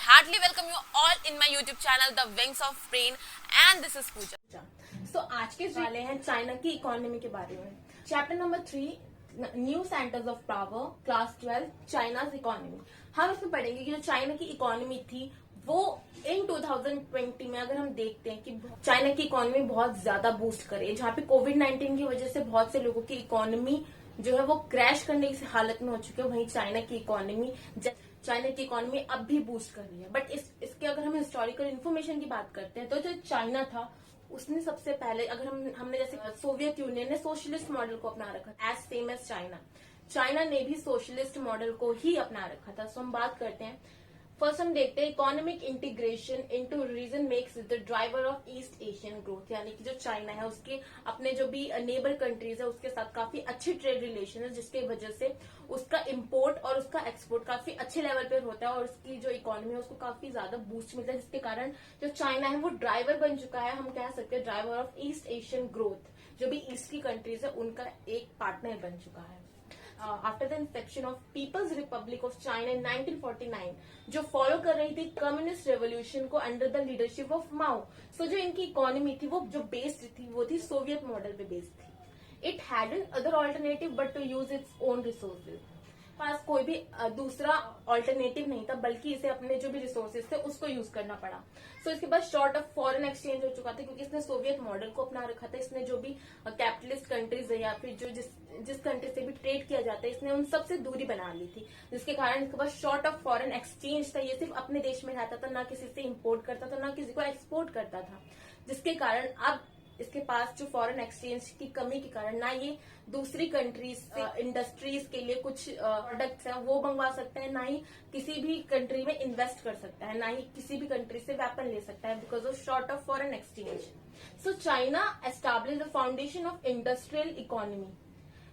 heartily welcome you all in my YouTube channel, The Wings of Brain, and this is Pooja. So आज के वाले हैं China की economy के बारे में। Chapter number 3, new centres of power, class 12, China's economy. हम इसमें पढ़ेंगे कि जो चाइना की इकोनॉमी थी वो इन 2020 में अगर हम देखते हैं कि चाइना की इकोनॉमी बहुत ज्यादा बूस्ट करे, जहाँ पे कोविड-19 की वजह से बहुत से लोगों की इकोनॉमी जो है वो क्रैश करने की हालत में हो चुकी है। वहीं चाइना की इकोनॉमी अब भी बूस्ट कर रही है। बट इसके अगर हम हिस्टोरिकल इन्फॉर्मेशन की बात करते हैं तो जो चाइना था उसने सबसे पहले, अगर हमने जैसे सोवियत यूनियन ने सोशलिस्ट मॉडल को अपना रखा एज सेम एज चाइना ने भी सोशलिस्ट मॉडल को ही अपना रखा था। सो हम बात करते हैं, फर्स्ट हम देखते हैं economic integration into region makes the driver of East Asian growth. यानी कि जो चाइना है उसके अपने जो भी नेबर कंट्रीज है उसके साथ काफी अच्छे ट्रेड रिलेशन है, जिसकी वजह से उसका इंपोर्ट और उसका एक्सपोर्ट काफी अच्छे लेवल पे होता है और उसकी जो इकोनॉमी है उसको काफी ज्यादा बूस्ट मिलता है, जिसके कारण जो चाइना है वो ड्राइवर बन चुका है। हम कह सकते हैं driver of East Asian growth, जो भी ईस्ट की कंट्रीज है उनका एक पार्टनर बन चुका है। After the inception of People's Republic of China in 1949, जो फॉलो कर रही थी कम्युनिस्ट रेवोल्यूशन को under the leadership of Mao. So जो इनकी इकोनॉमी थी वो जो बेस्ड थी वो थी सोवियत मॉडल पे बेस्ड थी। It had an other alternative but to use its own resources. पास कोई भी दूसरा ऑल्टरनेटिव नहीं था, बल्कि इसे अपने जो भी रिसोर्सेज थे उसको यूज करना पड़ा। सो इसके बाद शॉर्ट ऑफ फॉरेन एक्सचेंज हो चुका था, क्योंकि इसने सोवियत मॉडल को अपना रखा था। इसने जो भी कैपिटलिस्ट कंट्रीज है या फिर जो जिस कंट्री से भी ट्रेड किया जाता है इसने उन सबसे दूरी बना ली थी, जिसके कारण इसके पास शॉर्ट ऑफ फॉरेन एक्सचेंज था। ये सिर्फ अपने देश में रहता था, ना किसी से इम्पोर्ट करता था, ना किसी को एक्सपोर्ट करता था, जिसके कारण अब इसके पास जो फॉरेन एक्सचेंज की कमी के कारण ना ये दूसरी कंट्रीज से इंडस्ट्रीज के लिए कुछ प्रोडक्ट्स हैं वो मंगवा सकता है, ना ही किसी भी कंट्री में इन्वेस्ट कर सकता है, ना ही किसी भी कंट्री से वेपन ले सकता है because of short of foreign exchange. So China establish the foundation of industrial economy.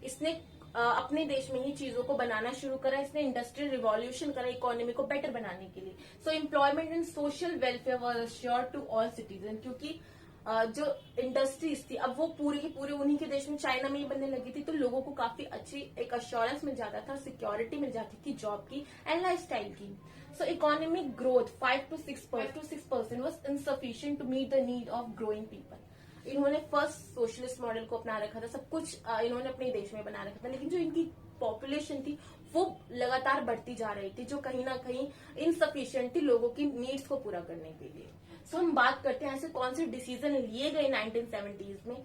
इसने अपने देश में ही चीजों को बनाना शुरू करा। इसने इंडस्ट्रियल रिवॉल्यूशन करा इकोनॉमी को बेटर बनाने के लिए। So employment and social welfare was assured to all citizen, क्योंकि जो इंडस्ट्रीज थी अब वो पूरी की पूरी उन्हीं के देश में चाइना में ही बनने लगी थी, तो लोगों को काफी अच्छी एक अश्योरेंस मिल जाता था, सिक्योरिटी मिल जाती थी जॉब की एंड लाइफस्टाइल की। So economic growth 5 to 6% was insufficient to meet the need of growing people. इन्होंने फर्स्ट सोशलिस्ट मॉडल को अपना रखा था, सब कुछ इन्होंने अपने देश में बना रखा था, लेकिन जो इनकी पॉपुलेशन थी वो लगातार बढ़ती जा रही थी, जो कहीं ना कहीं इनसफिशिएंट थी लोगों की नीड्स को पूरा करने के लिए। सो हम बात करते हैं ऐसे कौन से डिसीजन लिए गए 1970s में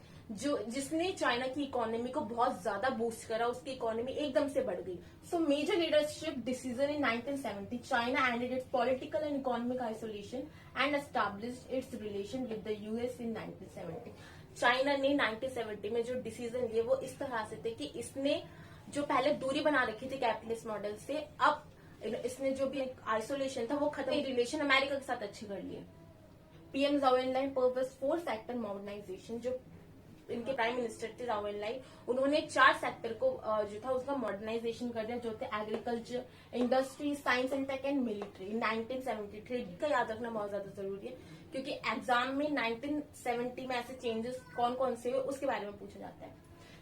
जिसने चाइना की इकोनॉमी को बहुत ज्यादा बूस्ट करा, उसकी इकोनॉमी एकदम से बढ़ गई। So major leadership decision in 1970, China ended its political and economic isolation and established its relation with the US in 1970। China ने 1970 में जो डिसीजन लिए वो इस तरह से थे कि इसने जो पहले दूरी बना रखी थी कैपिटलिस्ट मॉडल से, अब इसने जो भी आइसोलेशन था वो खत्म, रिलेशन अमेरिका के साथ अच्छे कर लिए। पीएम जाओ एनलाई पर्पस 4 सेक्टर मॉडर्नाइजेशन, जो इनके प्राइम मिनिस्टर थे जाओ एनलाई, उन्होंने 4 सेक्टर को जो था उसका मॉडर्नाइजेशन कर दिया, जो थे agriculture, industry, science and tech and military. 1973 का याद रखना बहुत ज्यादा जरूरी है, क्योंकि एग्जाम में 1970 में ऐसे चेंजेस कौन कौन से हुए उसके बारे में पूछा जाता है।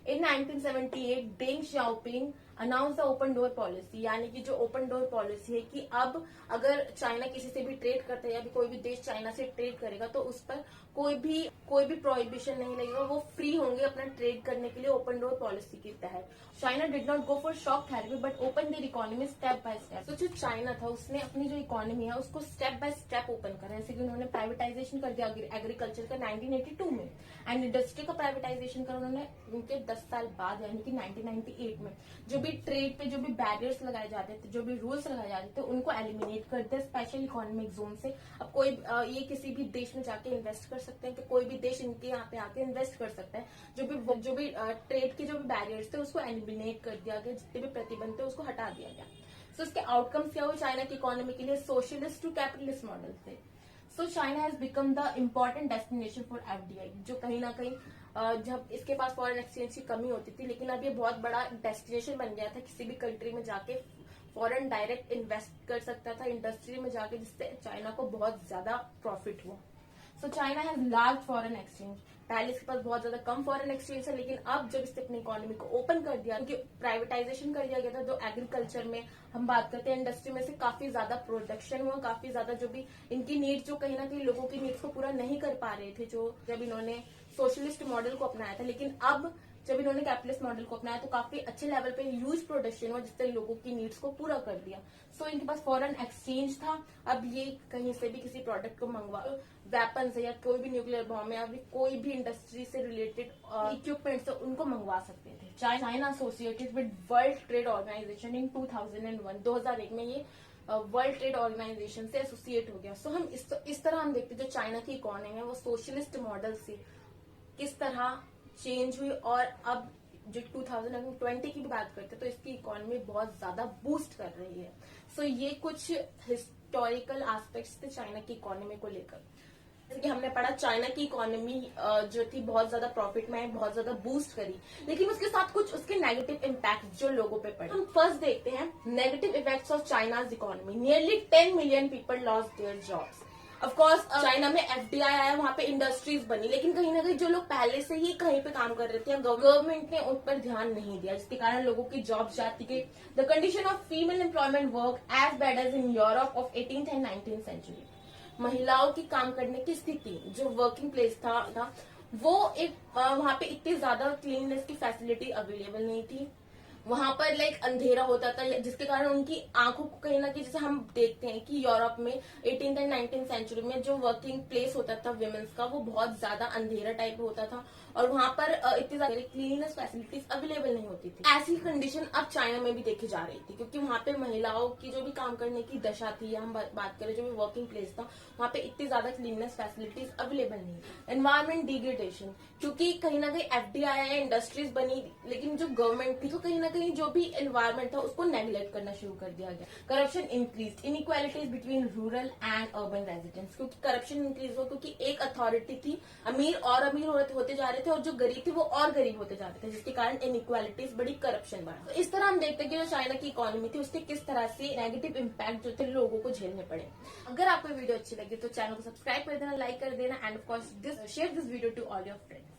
In 1978 Deng Xiaoping announce the open door policy, यानी कि जो ओपन डोर पॉलिसी है कि अब अगर चाइना किसी से भी ट्रेड करता है या भी कोई भी देश चाइना से ट्रेड करेगा तो उस पर कोई भी प्रोहिबिशन नहीं लगेगा, वो फ्री होंगे अपना ट्रेड करने के लिए ओपन डोर पॉलिसी के तहत। China did not go for shock therapy but open there economy step by step. तो जो चाइना था उसने अपनी जो इकोनॉमी है उसको स्टेप बाय स्टेप ओपन करा, जैसे कि उन्होंने प्राइवेटाइजेशन कर दिया एग्रीकल्चर का 1982 में, एंड इंडस्ट्री का प्राइवेटाइजेशन करा उन्होंने उनके 10 साल बाद, यानी कि 1998 में। जो भी ट्रेड पे जो भी बैरियर्स लगाए जाते थे, जो भी रूल्स लगाए जाते थे, उनको एलिमिनेट कर दिया स्पेशल इकोनॉमिक जोन से। अब कोई ये किसी भी देश में जाके इन्वेस्ट कर सकते हैं कि कोई भी देश इनके यहाँ पे आके इन्वेस्ट कर सकता है। जो भी ट्रेड के जो भी बैरियर्स थे उसको एलिमिनेट कर दिया गया, जितने भी प्रतिबंध थे उसको हटा दिया गया। सो इसके आउटकम्स क्या हुए चाइना की इकोनॉमी के लिए? सोशलिस्ट टू कैपिटलिस्ट मॉडल थे। So China has become the important destination for FDI, जो कहीं ना कहीं जब इसके पास फॉरेन एक्सचेंज की कमी होती थी, लेकिन अब ये बहुत बड़ा डेस्टिनेशन बन गया था, किसी भी कंट्री में जाके फॉरेन डायरेक्ट इन्वेस्ट कर सकता था इंडस्ट्री में जाके, जिससे चाइना को बहुत ज्यादा प्रॉफिट हुआ। So China has large foreign exchange. पहले इसके पास बहुत ज्यादा कम फॉरेन एक्सचेंज है, लेकिन अब जब इसने अपनी इकोनॉमी को ओपन कर दिया, क्योंकि प्राइवेटाइजेशन कर दिया गया था, जो एग्रीकल्चर में हम बात करते हैं, इंडस्ट्री में से काफी ज्यादा प्रोडक्शन हुआ, काफी ज्यादा जो भी इनकी नीड्स, जो कहीं ना कहीं लोगों की नीड्स को पूरा नहीं कर पा रहे थे, जो जब इन्होंने सोशलिस्ट मॉडल को अपनाया था। लेकिन अब जब इन्होंने कैपिटलिस्ट मॉडल को अपनाया तो काफी अच्छे लेवल पे ह्यूज प्रोडक्शन हुआ, जिससे लोगों की नीड्स को पूरा कर दिया। सो इनके पास फॉरेन एक्सचेंज था। अब ये कहीं से भी किसी प्रोडक्ट को मंगवा, वेपन है या कोई भी न्यूक्लियर बॉम्ब या भी कोई भी इंडस्ट्री से रिलेटेड इक्विपमेंट से उनको मंगवा सकते थे। China associated with World Trade Organization in 2001, 2001 में ये वर्ल्ड ट्रेड ऑर्गेनाइजेशन से एसोसिएट हो गया। सो हम इस तरह हम देखते हैं जो चाइना की इकोनॉमी है वो सोशलिस्ट मॉडल से किस तरह चेंज हुई, और अब जो 2020 की भी बात करते हैं तो इसकी इकोनॉमी बहुत ज्यादा बूस्ट कर रही है। सो ये कुछ हिस्टोरिकल एस्पेक्ट्स थे चाइना की इकोनॉमी को लेकर। जैसे कि हमने पढ़ा, चाइना की इकोनॉमी जो थी बहुत ज्यादा प्रॉफिट में आई, बहुत ज्यादा बूस्ट करी, लेकिन उसके साथ कुछ उसके नेगेटिव इम्पैक्ट जो लोगों पे पड़े। हम फर्स्ट देखते हैं negative effects of China's economy. Nearly 10 million people lost their jobs. Of course China में FDI आया, वहां पे इंडस्ट्रीज बनी, लेकिन कहीं ना कहीं जो लोग पहले से ही कहीं पे काम कर रहे थे, गवर्नमेंट ने उन पर ध्यान नहीं दिया, जिसके कारण लोगों की जॉब जाती गई। The condition of female employment work as bad as in Europe of 18th and 19th century. महिलाओं की काम करने की स्थिति, जो वर्किंग प्लेस था वो एक वहां पे इतनी ज्यादा क्लीननेस की फैसिलिटी अवेलेबल नहीं थी। वहां पर लाइक अंधेरा होता था, जिसके कारण उनकी आंखों को कहीं ना कहीं, जैसे हम देखते हैं कि यूरोप में 18th एंड 19th सेंचुरी में जो वर्किंग प्लेस होता था विमेन्स का, वो बहुत ज्यादा अंधेरा टाइप होता था, और वहां पर इतनी ज्यादा क्लीननेस फैसिलिटीज अवेलेबल नहीं होती थी। ऐसी कंडीशन अब चाइना में भी देखी जा रही थी, क्योंकि वहां पे महिलाओं की जो भी काम करने की दशा थी, या हम बात करें जो भी वर्किंग प्लेस था, वहां पे इतनी ज्यादा क्लीननेस फैसिलिटीज अवेलेबल नहीं। एनवायरमेंट डिग्रेडेशन, क्योंकि कहीं ना कहीं FDI आया, इंडस्ट्रीज बनी, लेकिन जो गवर्नमेंट थी तो कहीं ना कहीं जो भी एनवायरमेंट था उसको नेग्लेक्ट करना शुरू कर दिया गया। Corruption increase, inequalities between rural and urban residents, क्योंकि करप्शन इंक्रीज हुआ, क्योंकि एक अथॉरिटी थी, अमीर और अमीर होते जा रहे थे, और जो गरीब थे वो और गरीब होते जा रहे थे, जिसके कारण इनइक्वालिटीज बड़ी, करप्शन बढ़ा। तो इस तरह हम देखते हैं कि जो चाइना की इकोनॉमी थी उसके किस तरह से नेगेटिव इम्पैक्ट जो थे लोगों को झेलने पड़े। अगर आपको वीडियो अच्छी लगी तो चैनल को सब्सक्राइब कर देना, लाइक कर देना, and of course share this video to all your friends.